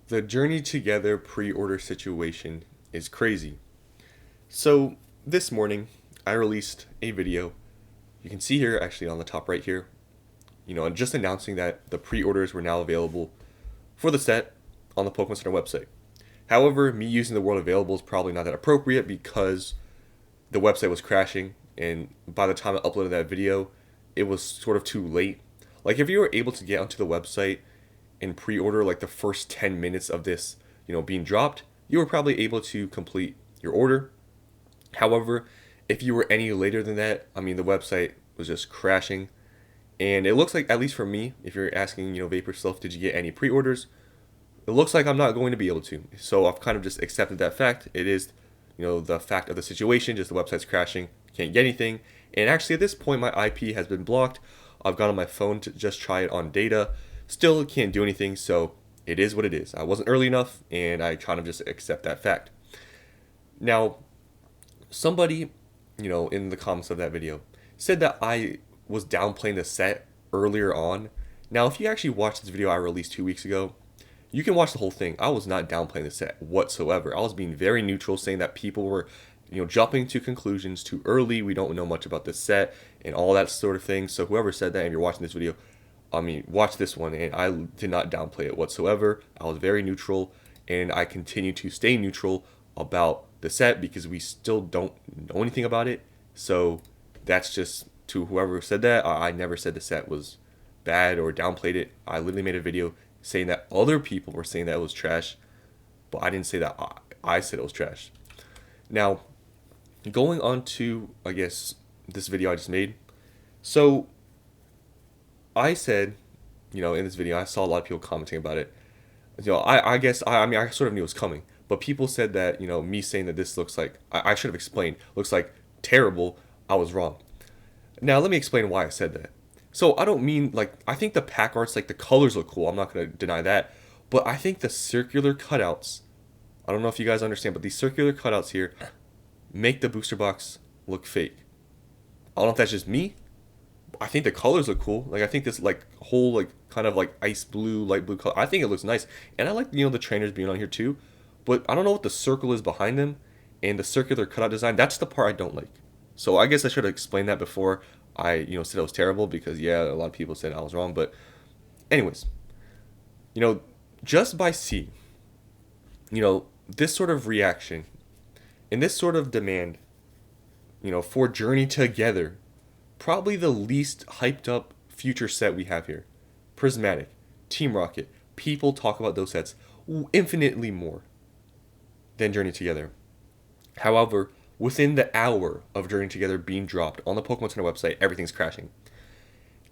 The Journey Together pre-order situation is crazy. So, this morning, I released a video. You can see here, actually on the top right here, just announcing that the pre-orders were now available for the set on the Pokemon Center website. However, me using the word available is probably not that appropriate because the website was crashing, and by the time I uploaded that video, it was sort of too late. Like, if you were able to get onto the website and pre-order like the first 10 minutes of this, being dropped, you were probably able to complete your order. However, if you were any later than that, the website was just crashing. And it looks like, at least for me, if you're asking, Vapor Self, did you get any pre-orders? It looks like I'm not going to be able to. So I've kind of just accepted that fact. It is, the fact of the situation, just the website's crashing, can't get anything. And actually at this point, my IP has been blocked. I've gone on my phone to just try it on data. Still can't do anything, so it is what it is. I wasn't early enough, and I kind of just accept that fact. Now, somebody, in the comments of that video, said that I was downplaying the set earlier on. Now, if you actually watch this video I released 2 weeks ago, you can watch the whole thing. I was not downplaying the set whatsoever. I was being very neutral, saying that people were, jumping to conclusions too early. We don't know much about this set and all that sort of thing. So whoever said that, and you're watching this video, watch this one, and I did not downplay it whatsoever. I was very neutral, and I continue to stay neutral about the set because we still don't know anything about it. So that's just to whoever said that. I never said the set was bad or downplayed it. I literally made a video saying that other people were saying that it was trash, but I didn't say that I said it was trash. Now, going on to, I guess, this video I just made. So I said, in this video, I saw a lot of people commenting about it. I guess, I sort of knew it was coming. But people said that, me saying that this looks like, I should have explained, looks like terrible, I was wrong. Now, let me explain why I said that. So, I don't mean, I think the pack arts, the colors look cool. I'm not going to deny that. But I think the circular cutouts, I don't know if you guys understand, but these circular cutouts here make the booster box look fake. I don't know if that's just me. I think the colors look cool. I think this whole kind of ice blue, light blue color, I think it looks nice. And I like the trainers being on here too. But I don't know what the circle is behind them and the circular cutout design. That's the part I don't like. So I guess I should have explained that before I said it was terrible, because yeah, a lot of people said I was wrong. But anyways, just by seeing this sort of reaction and this sort of demand for Journey Together, probably the least hyped up future set we have here. Prismatic, Team Rocket, people talk about those sets infinitely more than Journey Together. However, within the hour of Journey Together being dropped on the Pokemon Center website, everything's crashing.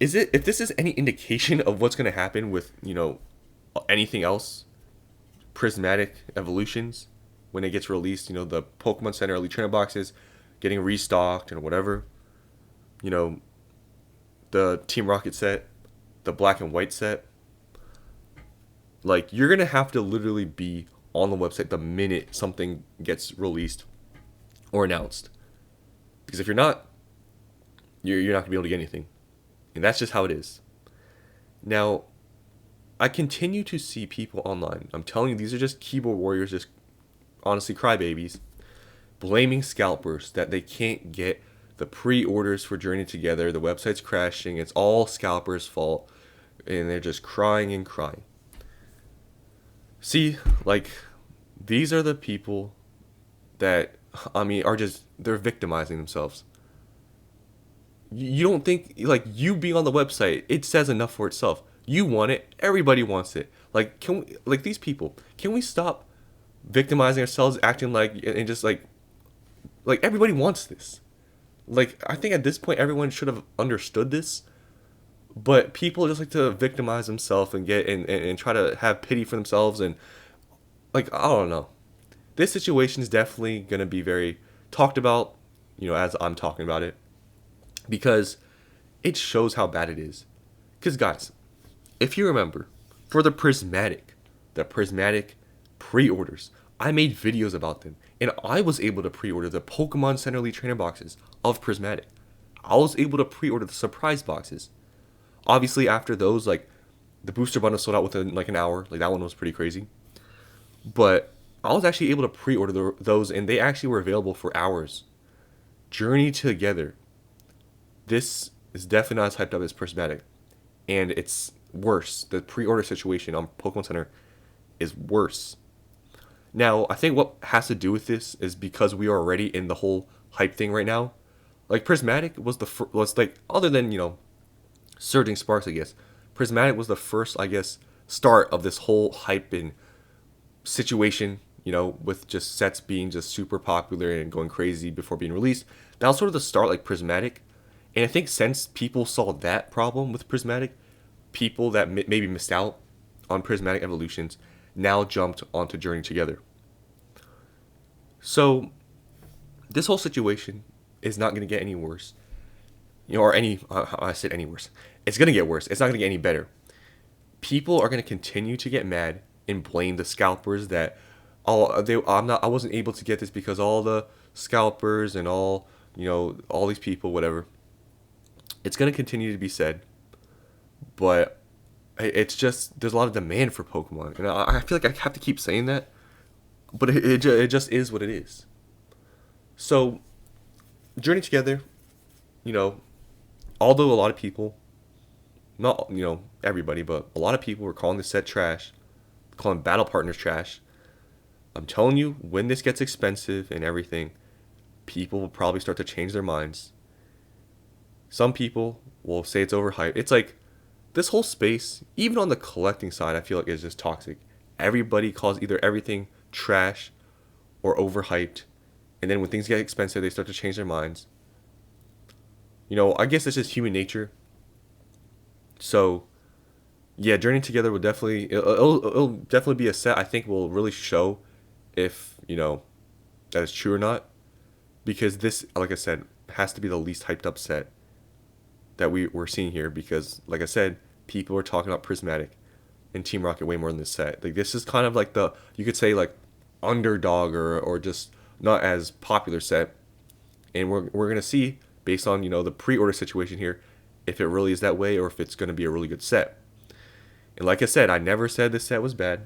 If this is any indication of what's going to happen with, anything else, Prismatic Evolutions, when it gets released, the Pokemon Center Elite Trainer boxes getting restocked and whatever, the Team Rocket set, the black and white set, you're going to have to literally be on the website the minute something gets released or announced. Because if you're not, you're not going to be able to get anything. And that's just how it is. Now, I continue to see people online, I'm telling you, these are just keyboard warriors, just honestly crybabies, blaming scalpers that they can't get the pre-orders for Journey Together. The website's crashing. It's all scalpers' fault. And they're just crying and crying. See, these are the people that, are just, they're victimizing themselves. You don't think, you being on the website, it says enough for itself. You want it. Everybody wants it. Can we, these people, can we stop victimizing ourselves, acting and just everybody wants this. I think at this point everyone should have understood this, but people just like to victimize themselves and get and try to have pity for themselves, and I don't know. This situation is definitely gonna be very talked about, as I'm talking about it, because it shows how bad it is. Because guys, if you remember, for the prismatic pre-orders, I made videos about them, and I was able to pre-order the Pokemon Center Elite Trainer boxes of Prismatic. I was able to pre-order the surprise boxes. Obviously, after those, the booster bundle sold out within an hour. That one was pretty crazy. But I was actually able to pre-order those, and they actually were available for hours. Journey Together. This is definitely not as hyped up as Prismatic, and it's worse. The pre-order situation on Pokemon Center is worse. Now, I think what has to do with this is because we are already in the whole hype thing right now. Like Prismatic was was like, other than Surging Sparks, I guess. Prismatic was the first, I guess, start of this whole hype and situation. With just sets being just super popular and going crazy before being released. That was sort of the start, like Prismatic. And I think since people saw that problem with Prismatic, people that maybe missed out on Prismatic Evolutions now jumped onto Journey Together. So this whole situation is not going to get any worse. Or any, I said any worse. It's going to get worse. It's not going to get any better. People are going to continue to get mad and blame the scalpers that, I wasn't able to get this because all the scalpers and all these people, whatever. It's going to continue to be said, but it's just, there's a lot of demand for Pokemon, and I feel like I have to keep saying that, but it just is what it is. So, Journey Together, you know, although a lot of people, not everybody, but a lot of people were calling this set trash, calling battle partners trash. I'm telling you, when this gets expensive and everything, people will probably start to change their minds. Some people will say it's overhyped. It's like this whole space, even on the collecting side, I feel like is just toxic. Everybody calls either everything trash or overhyped, and then when things get expensive, they start to change their minds. I guess it's just human nature. So, yeah, Journey Together will definitely it'll definitely be a set I think will really show if that is true or not, because this, like I said, has to be the least hyped up set that we're seeing here, because like I said, people are talking about Prismatic and Team Rocket way more than this set. Like, this is kind of like the, you could say, like underdog or just not as popular set, and we're gonna see based on the pre-order situation here if it really is that way or if it's gonna be a really good set. And like I said, I never said this set was bad.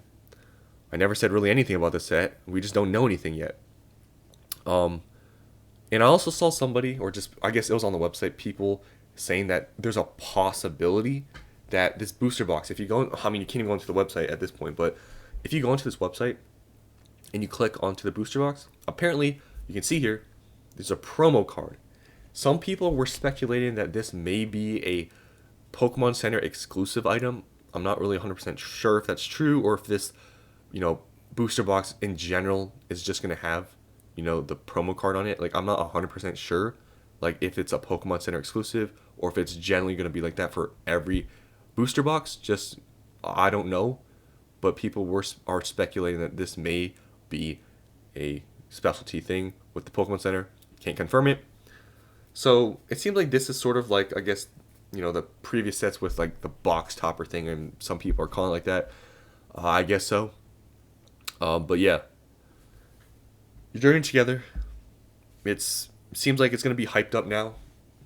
I never said really anything about this set. We just don't know anything yet. And I also saw somebody, or just, I guess it was on the website, people saying that there's a possibility that this booster box, if you go, I mean, you can't even go into the website at this point, but if you go into this website and you click onto the booster box, apparently you can see here, there's a promo card. Some people were speculating that this may be a Pokemon Center exclusive item. I'm not really 100% sure if that's true, or if this, booster box in general is just going to have, the promo card on it. Like, I'm not 100% sure, like, if it's a Pokemon Center exclusive or if it's generally going to be like that for every booster box. Just, I don't know. But people are speculating that this may be a specialty thing with the Pokemon Center. Can't confirm it. So it seems like this is sort of like, I guess, the previous sets with like the box topper thing, and some people are calling it like that. I guess so. But yeah, you're Journey Together. Seems like it's going to be hyped up now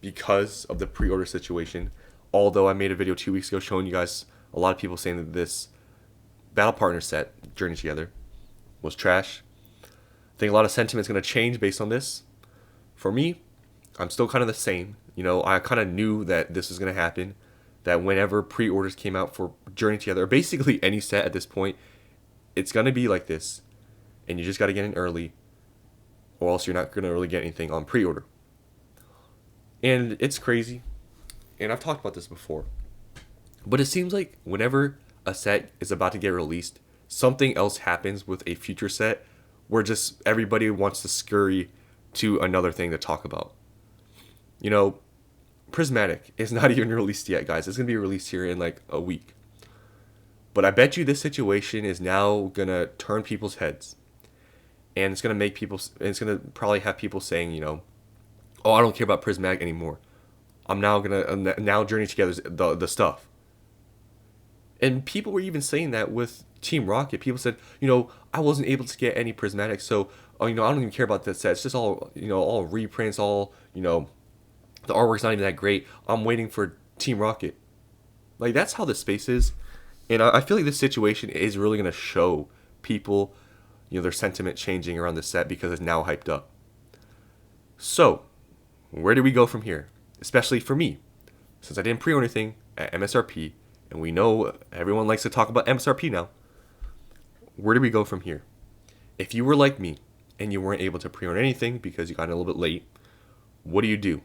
because of the pre-order situation. Although I made a video 2 weeks ago showing you guys a lot of people saying that this Battle Partner set, Journey Together, was trash. I think a lot of sentiment's going to change based on this. For me, I'm still kind of the same. I kind of knew that this was going to happen. That whenever pre-orders came out for Journey Together, or basically any set at this point, it's going to be like this. And you just got to get in early, or else you're not going to really get anything on pre-order. And it's crazy. And I've talked about this before. But it seems like whenever a set is about to get released, something else happens with a future set where just everybody wants to scurry to another thing to talk about. Prismatic is not even released yet, guys. It's going to be released here in like a week. But I bet you this situation is now going to turn people's heads. And it's going to make people, it's going to probably have people saying, oh, I don't care about Prismatic anymore. I'm now going to, now Journey Together is the stuff. And people were even saying that with Team Rocket. People said, I wasn't able to get any Prismatic, so, I don't even care about that set. It's just all, all reprints, all, the artwork's not even that great. I'm waiting for Team Rocket. Like, that's how the space is. And I feel like this situation is really going to show people, their sentiment changing around the set because it's now hyped up. So, where do we go from here? Especially for me, since I didn't pre-order anything at MSRP, and we know everyone likes to talk about MSRP now. Where do we go from here? If you were like me and you weren't able to pre-order anything because you got in a little bit late, what do?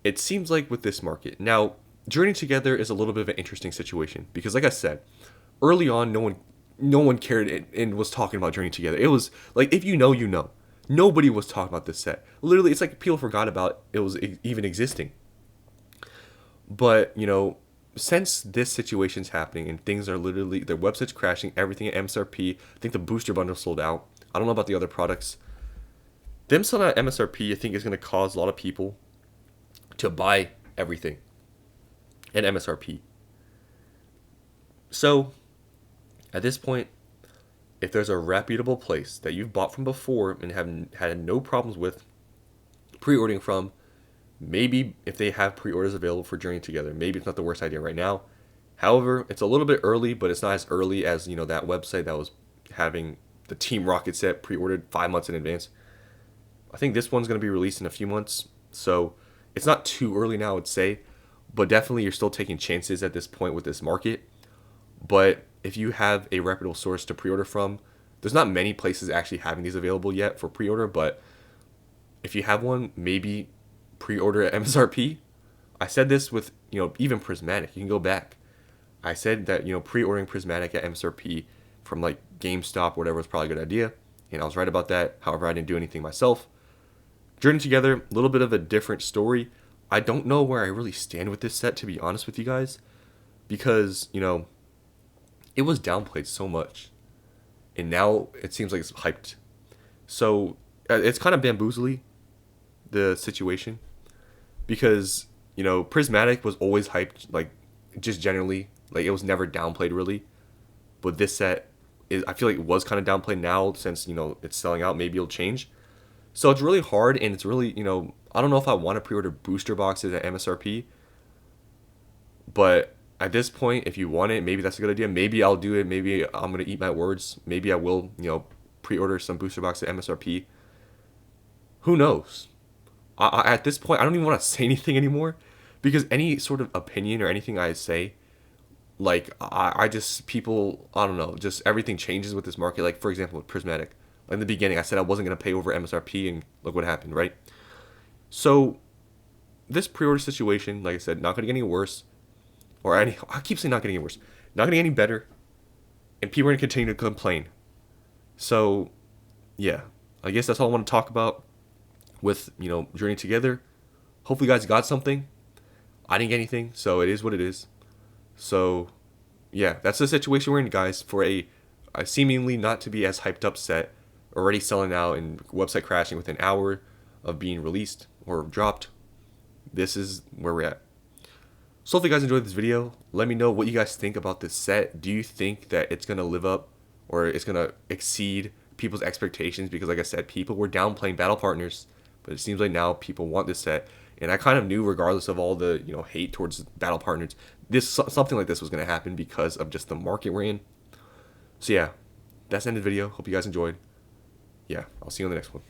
It seems like with this market now, Journey Together is a little bit of an interesting situation because, like I said, early on, no one cared and was talking about Journey Together. It was like, if you know, you know. Nobody was talking about this set. Literally, it's like people forgot about it was even existing. But, since this situation's happening and things are literally, their website's crashing, everything at MSRP, I think the booster bundle sold out. I don't know about the other products. Them selling out at MSRP, I think, is going to cause a lot of people to buy everything at MSRP. So, at this point, if there's a reputable place that you've bought from before and have had no problems with pre-ordering from, maybe if they have pre-orders available for Journey Together, maybe it's not the worst idea right now. However, it's a little bit early, but it's not as early as, that website that was having the Team Rocket set pre-ordered 5 months in advance. I think this one's going to be released in a few months, so it's not too early now, I would say, but definitely you're still taking chances at this point with this market. But if you have a reputable source to pre-order from, there's not many places actually having these available yet for pre-order, but if you have one, maybe pre-order at MSRP. I said this with, even Prismatic. You can go back. I said that, pre-ordering Prismatic at MSRP from like GameStop or whatever was probably a good idea. And I was right about that. However, I didn't do anything myself. Journey Together, a little bit of a different story. I don't know where I really stand with this set, to be honest with you guys. Because, it was downplayed so much. And now it seems like it's hyped. So it's kind of bamboozly, the situation. Because, Prismatic was always hyped, like, just generally. Like, it was never downplayed, really. But this set, I feel like it was kind of downplayed now since, it's selling out. Maybe it'll change. So it's really hard, and it's really, I don't know if I want to pre-order booster boxes at MSRP. But at this point, if you want it, maybe that's a good idea. Maybe I'll do it. Maybe I'm going to eat my words. Maybe I will, pre-order some booster boxes at MSRP. Who knows? At this point, I don't even want to say anything anymore, because any sort of opinion or anything I say, like, I just, people, I don't know, just everything changes with this market. Like, for example, with Prismatic. In the beginning, I said I wasn't going to pay over MSRP, and look what happened, right? So, this pre-order situation, like I said, not going to get any worse. I keep saying not getting any worse. Not going to get any better. And people are going to continue to complain. So, yeah. I guess that's all I want to talk about with, Journey Together. Hopefully you guys got something. I didn't get anything, so it is what it is. So, yeah, that's the situation we're in, guys, for a seemingly not to be as hyped up set, already selling out and website crashing within an hour of being released or dropped. This is where we're at. So if you guys enjoyed this video, let me know what you guys think about this set. Do you think that it's going to live up or it's going to exceed people's expectations? Because like I said, people were downplaying Battle Partners, but it seems like now people want this set. And I kind of knew, regardless of all the hate towards Battle Partners, something like this was going to happen because of just the market we're in. So yeah, that's the end of the video. Hope you guys enjoyed. Yeah, I'll see you on the next one.